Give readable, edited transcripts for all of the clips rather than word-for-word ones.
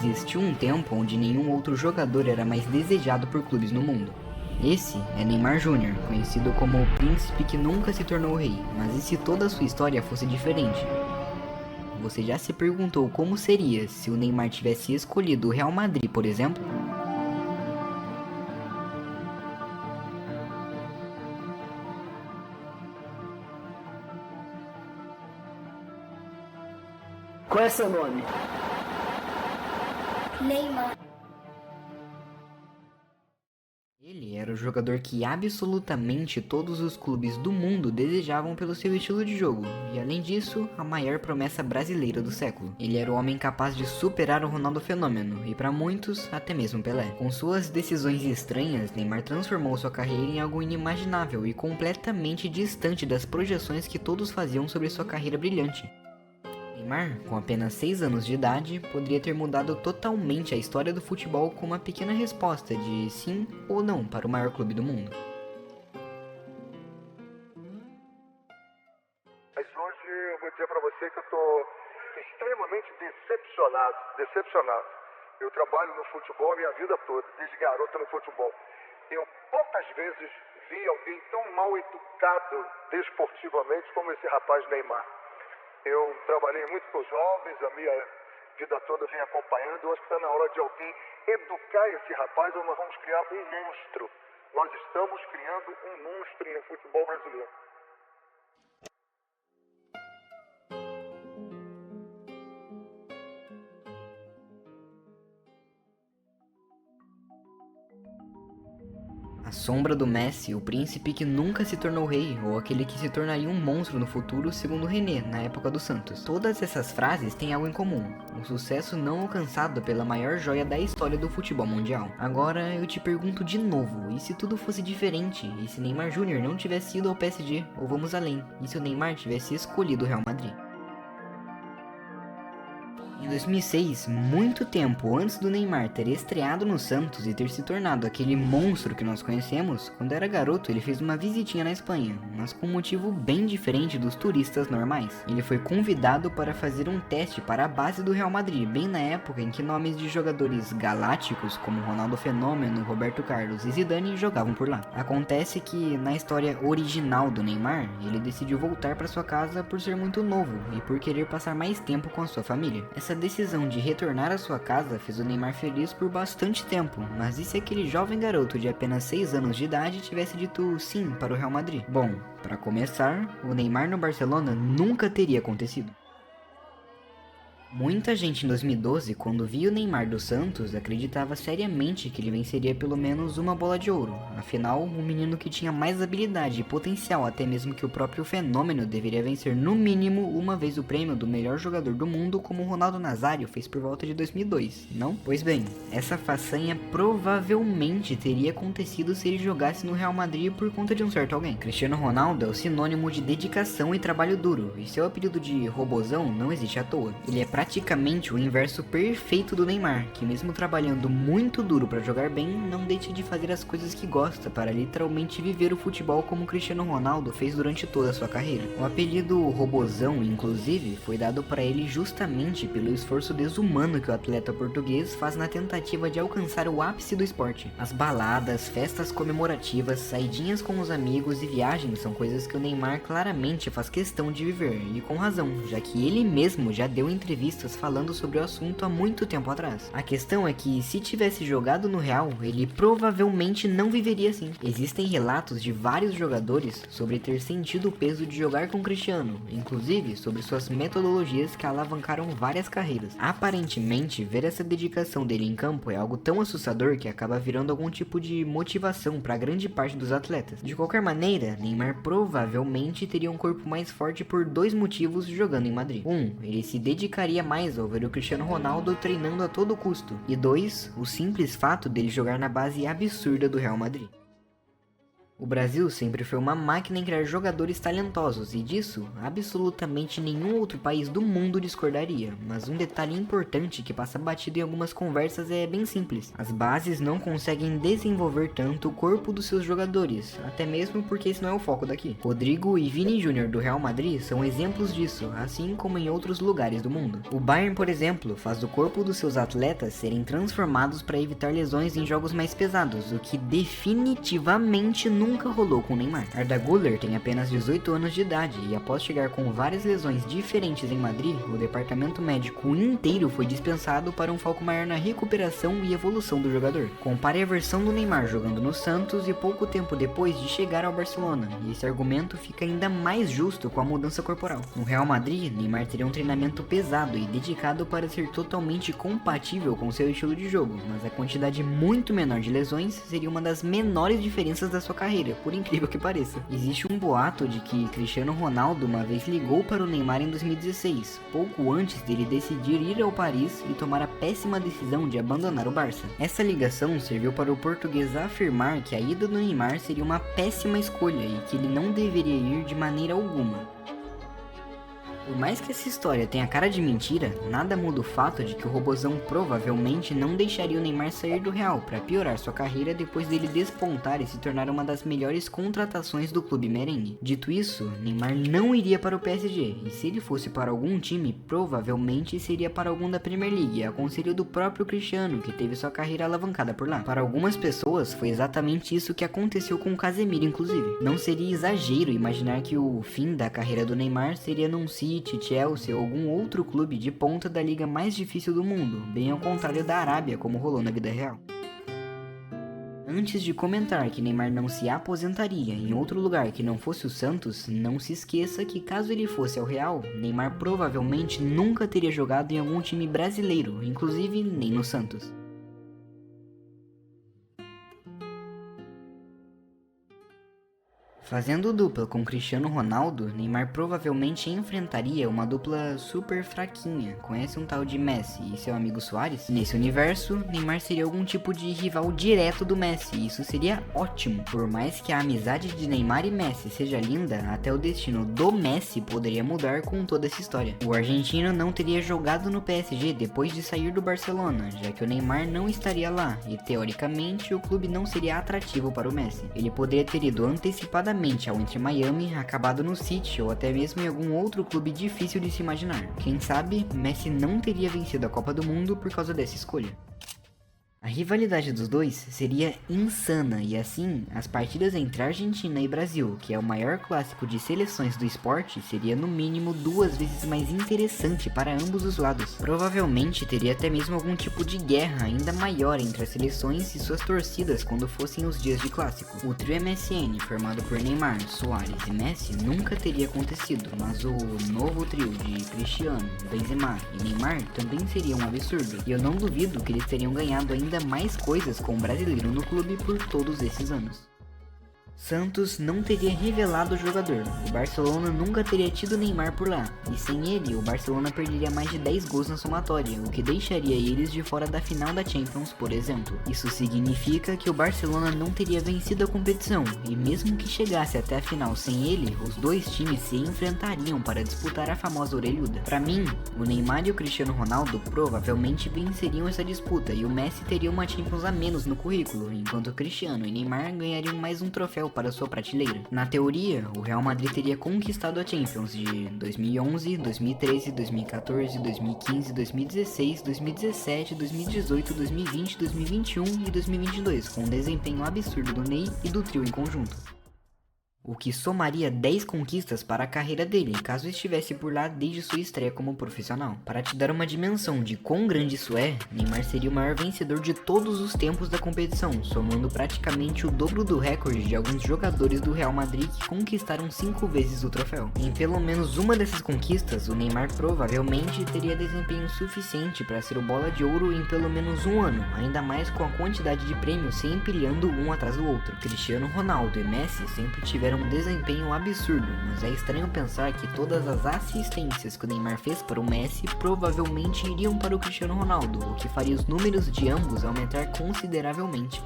existiu um tempo onde nenhum outro jogador era mais desejado por clubes no mundo. Esse é Neymar Júnior, conhecido como o príncipe que nunca se tornou rei, mas e se toda a sua história fosse diferente? Você já se perguntou como seria se o Neymar tivesse escolhido o Real Madrid, por exemplo? Qual é seu nome? Neymar. Ele era o jogador que absolutamente todos os clubes do mundo desejavam pelo seu estilo de jogo, e além disso, a maior promessa brasileira do século. Ele era o homem capaz de superar o Ronaldo Fenômeno, e para muitos, até mesmo Pelé. Com suas decisões estranhas, Neymar transformou sua carreira em algo inimaginável e completamente distante das projeções que todos faziam sobre sua carreira brilhante. Neymar, com apenas 6 anos de idade, poderia ter mudado totalmente a história do futebol com uma pequena resposta de sim ou não para o maior clube do mundo. Mas hoje eu vou dizer para você que eu estou extremamente decepcionado. Eu trabalho no futebol minha vida toda, desde garoto no futebol. Eu poucas vezes vi alguém tão mal educado desportivamente como esse rapaz Neymar. Eu trabalhei muito com jovens, a minha vida toda vem acompanhando. Eu acho que está na hora de alguém educar esse rapaz ou nós vamos criar um monstro. Nós estamos criando um monstro no futebol brasileiro. A sombra do Messi, o príncipe que nunca se tornou rei, ou aquele que se tornaria um monstro no futuro, segundo René, na época do Santos. Todas essas frases têm algo em comum: um sucesso não alcançado pela maior joia da história do futebol mundial. Agora eu te pergunto de novo, e se tudo fosse diferente? E se Neymar Júnior não tivesse ido ao PSG? Ou vamos além, e se o Neymar tivesse escolhido o Real Madrid? Em 2006, muito tempo antes do Neymar ter estreado no Santos e ter se tornado aquele monstro que nós conhecemos, quando era garoto ele fez uma visitinha na Espanha, mas com um motivo bem diferente dos turistas normais. Ele foi convidado para fazer um teste para a base do Real Madrid, bem na época em que nomes de jogadores galácticos como Ronaldo Fenômeno, Roberto Carlos e Zidane jogavam por lá. Acontece que, na história original do Neymar, ele decidiu voltar para sua casa por ser muito novo e por querer passar mais tempo com a sua família. Essa decisão de retornar à sua casa fez o Neymar feliz por bastante tempo, mas e se aquele jovem garoto de apenas 6 anos de idade tivesse dito sim para o Real Madrid? Bom, para começar, o Neymar no Barcelona nunca teria acontecido. Muita gente em 2012, quando via o Neymar do Santos, acreditava seriamente que ele venceria pelo menos uma bola de ouro. Afinal, um menino que tinha mais habilidade e potencial até mesmo que o próprio Fenômeno deveria vencer no mínimo uma vez o prêmio do melhor jogador do mundo, como o Ronaldo Nazário fez por volta de 2002, não? Pois bem, essa façanha provavelmente teria acontecido se ele jogasse no Real Madrid por conta de um certo alguém. Cristiano Ronaldo é o sinônimo de dedicação e trabalho duro, e seu apelido de robozão não existe à toa. Ele é praticamente o inverso perfeito do Neymar, que mesmo trabalhando muito duro para jogar bem, não deixa de fazer as coisas que gosta para literalmente viver o futebol como Cristiano Ronaldo fez durante toda a sua carreira. O apelido robozão, inclusive, foi dado para ele justamente pelo esforço desumano que o atleta português faz na tentativa de alcançar o ápice do esporte. As baladas, festas comemorativas, saidinhas com os amigos e viagens são coisas que o Neymar claramente faz questão de viver, e com razão, já que ele mesmo já deu entrevistas falando sobre o assunto há muito tempo atrás. A questão é que, se tivesse jogado no Real, ele provavelmente não viveria assim. Existem relatos de vários jogadores sobre ter sentido o peso de jogar com Cristiano, inclusive sobre suas metodologias que alavancaram várias carreiras. Aparentemente, ver essa dedicação dele em campo é algo tão assustador que acaba virando algum tipo de motivação para grande parte dos atletas. De qualquer maneira, Neymar provavelmente teria um corpo mais forte por dois motivos jogando em Madrid. Ele se dedicaria mais ao ver o Cristiano Ronaldo treinando a todo custo. E 2, o simples fato dele jogar na base absurda do Real Madrid. O Brasil sempre foi uma máquina em criar jogadores talentosos e disso absolutamente nenhum outro país do mundo discordaria, mas um detalhe importante que passa batido em algumas conversas é bem simples. As bases não conseguem desenvolver tanto o corpo dos seus jogadores, até mesmo porque esse não é o foco daqui. Rodrigo e Vini Júnior do Real Madrid são exemplos disso, assim como em outros lugares do mundo. O Bayern, por exemplo, faz o corpo dos seus atletas serem transformados para evitar lesões em jogos mais pesados, o que definitivamente nunca rolou com Neymar. Arda Güler tem apenas 18 anos de idade e após chegar com várias lesões diferentes em Madrid, o departamento médico inteiro foi dispensado para um foco maior na recuperação e evolução do jogador. Compare a versão do Neymar jogando no Santos e pouco tempo depois de chegar ao Barcelona, e esse argumento fica ainda mais justo com a mudança corporal. No Real Madrid, Neymar teria um treinamento pesado e dedicado para ser totalmente compatível com seu estilo de jogo, mas a quantidade muito menor de lesões seria uma das menores diferenças da sua carreira, por incrível que pareça. Existe um boato de que Cristiano Ronaldo uma vez ligou para o Neymar em 2016, pouco antes dele decidir ir ao Paris e tomar a péssima decisão de abandonar o Barça. Essa ligação serviu para o português afirmar que a ida do Neymar seria uma péssima escolha e que ele não deveria ir de maneira alguma. Por mais que essa história tenha cara de mentira, nada muda o fato de que o robozão provavelmente não deixaria o Neymar sair do Real para piorar sua carreira depois dele despontar e se tornar uma das melhores contratações do clube merengue. Dito isso, Neymar não iria para o PSG, e se ele fosse para algum time, provavelmente seria para algum da Premier League, a conselho do próprio Cristiano, que teve sua carreira alavancada por lá. Para algumas pessoas, foi exatamente isso que aconteceu com o Casemiro, inclusive. Não seria exagero imaginar que o fim da carreira do Neymar seria num City, Chelsea ou algum outro clube de ponta da liga mais difícil do mundo, bem ao contrário da Arábia, como rolou na vida real. Antes de comentar que Neymar não se aposentaria em outro lugar que não fosse o Santos, não se esqueça que caso ele fosse ao Real, Neymar provavelmente nunca teria jogado em algum time brasileiro, inclusive nem no Santos. Fazendo dupla com Cristiano Ronaldo, Neymar provavelmente enfrentaria uma dupla super fraquinha. Conhece um tal de Messi e seu amigo Suárez? Nesse universo, Neymar seria algum tipo de rival direto do Messi, e isso seria ótimo. Por mais que a amizade de Neymar e Messi seja linda, até o destino do Messi poderia mudar com toda essa história. O argentino não teria jogado no PSG depois de sair do Barcelona, já que o Neymar não estaria lá, e teoricamente o clube não seria atrativo para o Messi. Ele poderia ter ido antecipadamente ao Inter Miami, acabado no City ou até mesmo em algum outro clube difícil de se imaginar. Quem sabe, Messi não teria vencido a Copa do Mundo por causa dessa escolha. A rivalidade dos dois seria insana e assim, as partidas entre Argentina e Brasil, que é o maior clássico de seleções do esporte, seria no mínimo 2 vezes mais interessante para ambos os lados. Provavelmente teria até mesmo algum tipo de guerra ainda maior entre as seleções e suas torcidas quando fossem os dias de clássico. O trio MSN, formado por Neymar, Suárez e Messi, nunca teria acontecido, mas o novo trio de Cristiano, Benzema e Neymar também seria um absurdo, e eu não duvido que eles teriam ganhado ainda mais coisas com o brasileiro no clube por todos esses anos. Santos não teria revelado o jogador, o Barcelona nunca teria tido Neymar por lá, e sem ele, o Barcelona perderia mais de 10 gols na somatória, o que deixaria eles de fora da final da Champions, por exemplo. Isso significa que o Barcelona não teria vencido a competição, e mesmo que chegasse até a final sem ele, os dois times se enfrentariam para disputar a famosa orelhuda. Para mim, o Neymar e o Cristiano Ronaldo provavelmente venceriam essa disputa, e o Messi teria uma Champions a menos no currículo, enquanto o Cristiano e Neymar ganhariam mais um troféu para sua prateleira. Na teoria, o Real Madrid teria conquistado a Champions de 2011, 2013, 2014, 2015, 2016, 2017, 2018, 2020, 2021 e 2022, com um desempenho absurdo do Ney e do trio em conjunto. O que somaria 10 conquistas para a carreira dele, caso estivesse por lá desde sua estreia como profissional. Para te dar uma dimensão de quão grande isso é, Neymar seria o maior vencedor de todos os tempos da competição, somando praticamente o dobro do recorde de alguns jogadores do Real Madrid que conquistaram 5 vezes o troféu. Em pelo menos uma dessas conquistas, o Neymar provavelmente teria desempenho suficiente para ser o bola de ouro em pelo menos um ano, ainda mais com a quantidade de prêmios se empilhando um atrás do outro. Cristiano Ronaldo e Messi sempre tiveram um desempenho absurdo, mas é estranho pensar que todas as assistências que o Neymar fez para o Messi provavelmente iriam para o Cristiano Ronaldo, o que faria os números de ambos aumentar consideravelmente.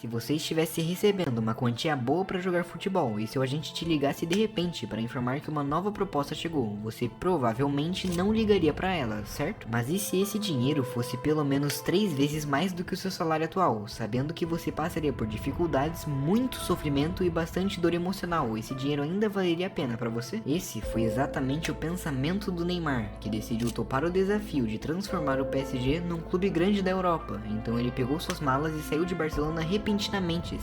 Se você estivesse recebendo uma quantia boa para jogar futebol e seu agente te ligasse de repente para informar que uma nova proposta chegou, você provavelmente não ligaria para ela, certo? Mas e se esse dinheiro fosse pelo menos 3 vezes mais do que o seu salário atual, sabendo que você passaria por dificuldades, muito sofrimento e bastante dor emocional, esse dinheiro ainda valeria a pena para você? Esse foi exatamente o pensamento do Neymar, que decidiu topar o desafio de transformar o PSG num clube grande da Europa. Então ele pegou suas malas e saiu de Barcelona repentinamente,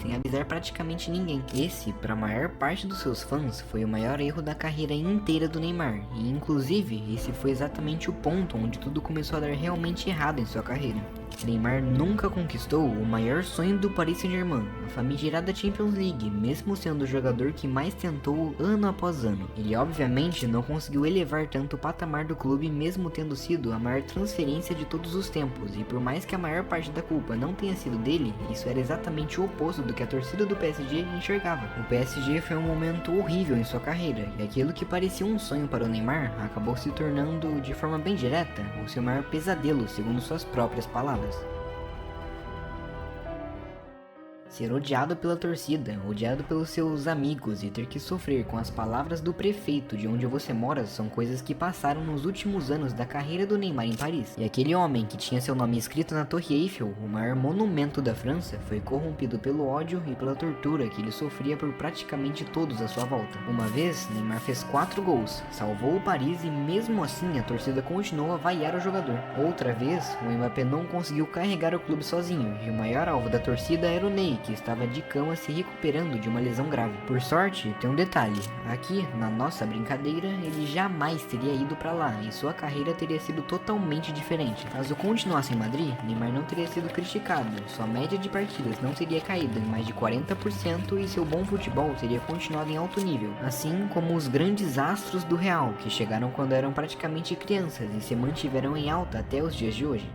sem avisar praticamente ninguém. Esse, para a maior parte dos seus fãs, foi o maior erro da carreira inteira do Neymar, e inclusive esse foi exatamente o ponto onde tudo começou a dar realmente errado em sua carreira. Neymar nunca conquistou o maior sonho do Paris Saint-Germain, a famigerada Champions League, mesmo sendo o jogador que mais tentou ano após ano. Ele obviamente não conseguiu elevar tanto o patamar do clube, mesmo tendo sido a maior transferência de todos os tempos, e por mais que a maior parte da culpa não tenha sido dele, isso era exatamente o oposto do que a torcida do PSG enxergava. O PSG foi um momento horrível em sua carreira, e aquilo que parecia um sonho para o Neymar acabou se tornando, de forma bem direta, o seu maior pesadelo, segundo suas próprias palavras. Ser odiado pela torcida, odiado pelos seus amigos e ter que sofrer com as palavras do prefeito de onde você mora são coisas que passaram nos últimos anos da carreira do Neymar em Paris. E aquele homem que tinha seu nome escrito na Torre Eiffel, o maior monumento da França, foi corrompido pelo ódio e pela tortura que ele sofria por praticamente todos à sua volta. Uma vez, Neymar fez 4 gols, salvou o Paris e mesmo assim a torcida continuou a vaiar o jogador. Outra vez, o Mbappé não conseguiu carregar o clube sozinho e o maior alvo da torcida era o Ney, que estava de cama se recuperando de uma lesão grave. Por sorte, tem um detalhe, aqui na nossa brincadeira ele jamais teria ido para lá e sua carreira teria sido totalmente diferente. Caso continuasse em Madrid, Neymar não teria sido criticado, sua média de partidas não teria caído em mais de 40% e seu bom futebol teria continuado em alto nível, assim como os grandes astros do Real, que chegaram quando eram praticamente crianças e se mantiveram em alta até os dias de hoje.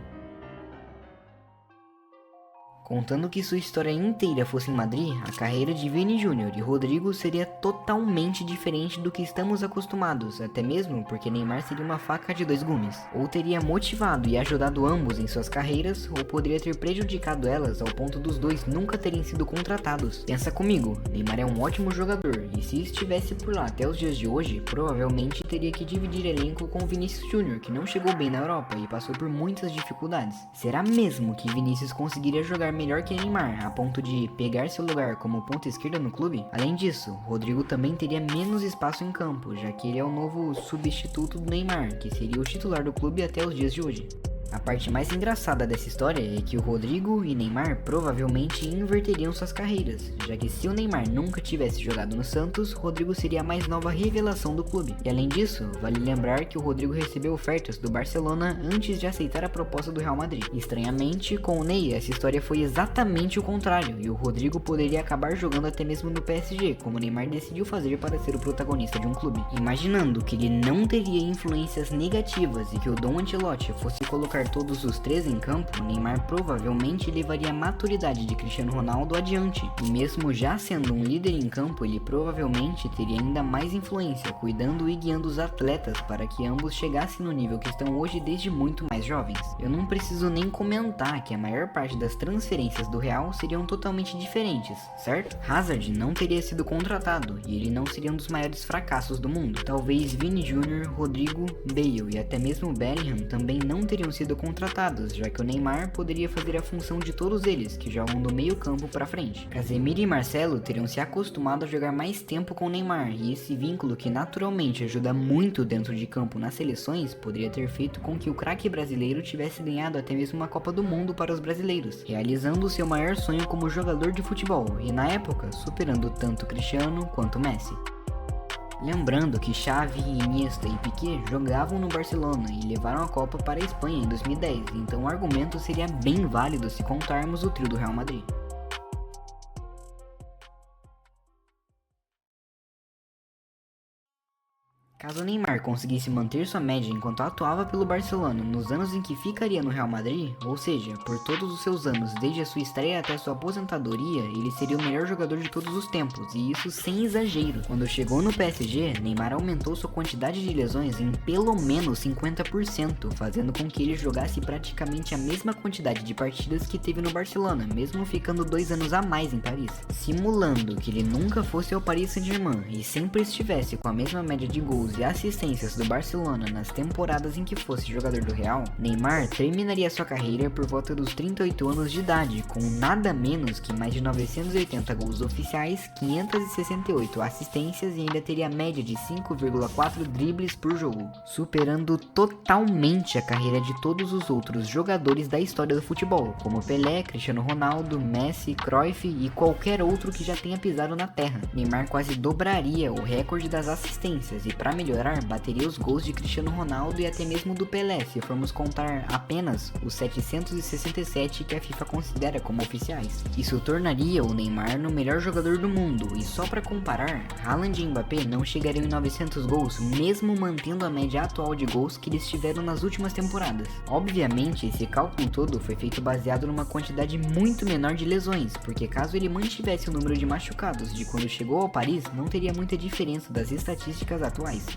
Contando que sua história inteira fosse em Madrid, a carreira de Vini Júnior e Rodrigo seria totalmente diferente do que estamos acostumados, até mesmo porque Neymar seria uma faca de 2 gumes. Ou teria motivado e ajudado ambos em suas carreiras, ou poderia ter prejudicado elas ao ponto dos dois nunca terem sido contratados. Pensa comigo, Neymar é um ótimo jogador, e se estivesse por lá até os dias de hoje, provavelmente teria que dividir elenco com Vinícius Júnior, que não chegou bem na Europa e passou por muitas dificuldades. Será mesmo que Vinícius conseguiria jogar melhor que Neymar, a ponto de pegar seu lugar como ponta esquerda no clube? Além disso, Rodrigo também teria menos espaço em campo, já que ele é o novo substituto do Neymar, que seria o titular do clube até os dias de hoje. A parte mais engraçada dessa história é que o Rodrigo e Neymar provavelmente inverteriam suas carreiras, já que se o Neymar nunca tivesse jogado no Santos, Rodrigo seria a mais nova revelação do clube. E além disso, vale lembrar que o Rodrigo recebeu ofertas do Barcelona antes de aceitar a proposta do Real Madrid. Estranhamente, com o Ney, essa história foi exatamente o contrário, e o Rodrigo poderia acabar jogando até mesmo no PSG, como o Neymar decidiu fazer para ser o protagonista de um clube. Imaginando que ele não teria influências negativas e que o Dom Ancelotti fosse colocar todos os 3 em campo, Neymar provavelmente levaria a maturidade de Cristiano Ronaldo adiante, e mesmo já sendo um líder em campo, ele provavelmente teria ainda mais influência, cuidando e guiando os atletas para que ambos chegassem no nível que estão hoje desde muito mais jovens. Eu não preciso nem comentar que a maior parte das transferências do Real seriam totalmente diferentes, certo? Hazard não teria sido contratado, e ele não seria um dos maiores fracassos do mundo. Talvez Vini Júnior, Rodrigo, Bale e até mesmo Bellingham também não teriam sido contratados, já que o Neymar poderia fazer a função de todos eles, que jogam do meio campo para frente. Casemiro e Marcelo teriam se acostumado a jogar mais tempo com o Neymar, e esse vínculo que naturalmente ajuda muito dentro de campo nas seleções, poderia ter feito com que o craque brasileiro tivesse ganhado até mesmo uma Copa do Mundo para os brasileiros, realizando seu maior sonho como jogador de futebol, e na época, superando tanto Cristiano quanto Messi. Lembrando que Xavi, Iniesta e Piqué jogavam no Barcelona e levaram a Copa para a Espanha em 2010, então o argumento seria bem válido se contarmos o trio do Real Madrid. Caso o Neymar conseguisse manter sua média enquanto atuava pelo Barcelona nos anos em que ficaria no Real Madrid, ou seja, por todos os seus anos desde a sua estreia até sua aposentadoria, ele seria o melhor jogador de todos os tempos, e isso sem exagero. Quando chegou no PSG, Neymar aumentou sua quantidade de lesões em pelo menos 50%, fazendo com que ele jogasse praticamente a mesma quantidade de partidas que teve no Barcelona, mesmo ficando 2 anos a mais em Paris. Simulando que ele nunca fosse ao Paris Saint-Germain e sempre estivesse com a mesma média de gols e assistências do Barcelona nas temporadas em que fosse jogador do Real, Neymar terminaria sua carreira por volta dos 38 anos de idade, com nada menos que mais de 980 gols oficiais, 568 assistências e ainda teria a média de 5,4 dribles por jogo, superando totalmente a carreira de todos os outros jogadores da história do futebol, como Pelé, Cristiano Ronaldo, Messi, Cruyff e qualquer outro que já tenha pisado na terra. Neymar quase dobraria o recorde das assistências e, para melhorar, bateria os gols de Cristiano Ronaldo e até mesmo do Pelé, se formos contar apenas os 767 que a FIFA considera como oficiais. Isso tornaria o Neymar no melhor jogador do mundo, e só para comparar, Haaland e Mbappé não chegariam em 900 gols, mesmo mantendo a média atual de gols que eles tiveram nas últimas temporadas. Obviamente, esse cálculo todo foi feito baseado numa quantidade muito menor de lesões, porque caso ele mantivesse o número de machucados de quando chegou ao Paris, não teria muita diferença das estatísticas atuais.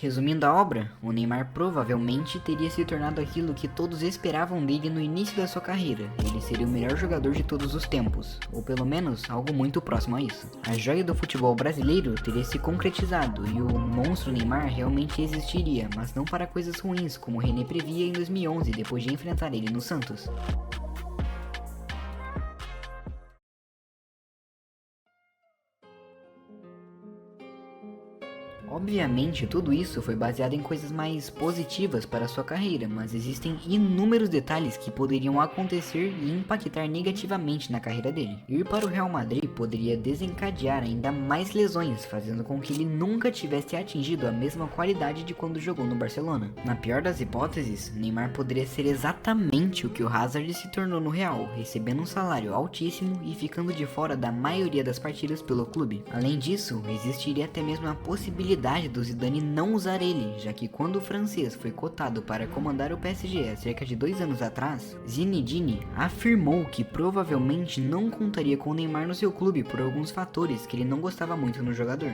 Resumindo a obra, o Neymar provavelmente teria se tornado aquilo que todos esperavam dele no início da sua carreira. Ele seria o melhor jogador de todos os tempos, ou pelo menos algo muito próximo a isso. A joia do futebol brasileiro teria se concretizado e o monstro Neymar realmente existiria, mas não para coisas ruins, como René previa em 2011 depois de enfrentar ele no Santos. Obviamente, tudo isso foi baseado em coisas mais positivas para sua carreira, mas existem inúmeros detalhes que poderiam acontecer e impactar negativamente na carreira dele. Ir para o Real Madrid poderia desencadear ainda mais lesões, fazendo com que ele nunca tivesse atingido a mesma qualidade de quando jogou no Barcelona. Na pior das hipóteses, Neymar poderia ser exatamente o que o Hazard se tornou no Real, recebendo um salário altíssimo e ficando de fora da maioria das partidas pelo clube. Além disso, existiria até mesmo a possibilidade do Zidane não usar ele, já que quando o francês foi cotado para comandar o PSG há cerca de 2 anos atrás, Zinedine afirmou que provavelmente não contaria com o Neymar no seu clube por alguns fatores que ele não gostava muito no jogador.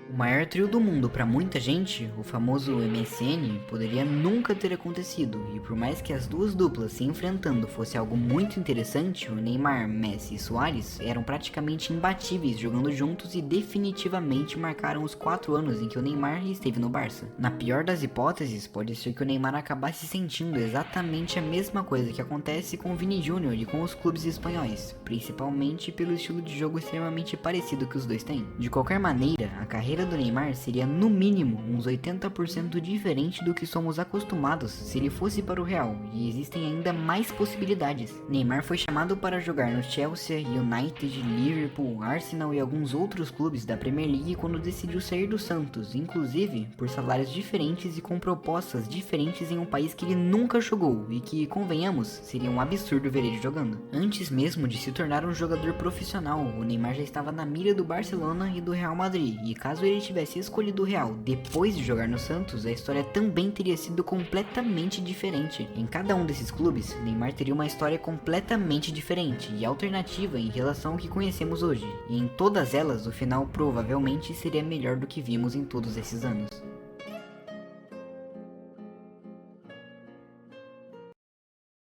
O maior trio do mundo para muita gente, o famoso MSN, poderia nunca ter acontecido, e por mais que as duas duplas se enfrentando fosse algo muito interessante, o Neymar, Messi e Suárez eram praticamente imbatíveis jogando juntos e definitivamente marcaram os 4 anos em que o Neymar esteve no Barça. Na pior das hipóteses, pode ser que o Neymar acabasse sentindo exatamente a mesma coisa que acontece com o Vini Júnior e com os clubes espanhóis, principalmente pelo estilo de jogo extremamente parecido que os dois têm. De qualquer maneira, a carreira do Neymar seria no mínimo uns 80% diferente do que somos acostumados se ele fosse para o Real, e existem ainda mais possibilidades. Neymar foi chamado para jogar no Chelsea, United, Liverpool, Arsenal e alguns outros clubes da Premier League quando decidiu sair do Santos, inclusive por salários diferentes e com propostas diferentes em um país que ele nunca jogou e que, convenhamos, seria um absurdo ver ele jogando. Antes mesmo de se tornar um jogador profissional, o Neymar já estava na mira do Barcelona e do Real Madrid, e caso ele tivesse escolhido o Real depois de jogar no Santos, a história também teria sido completamente diferente. Em cada um desses clubes, Neymar teria uma história completamente diferente e alternativa em relação ao que conhecemos hoje, e em todas elas o final provavelmente seria melhor do que vimos em todos esses anos.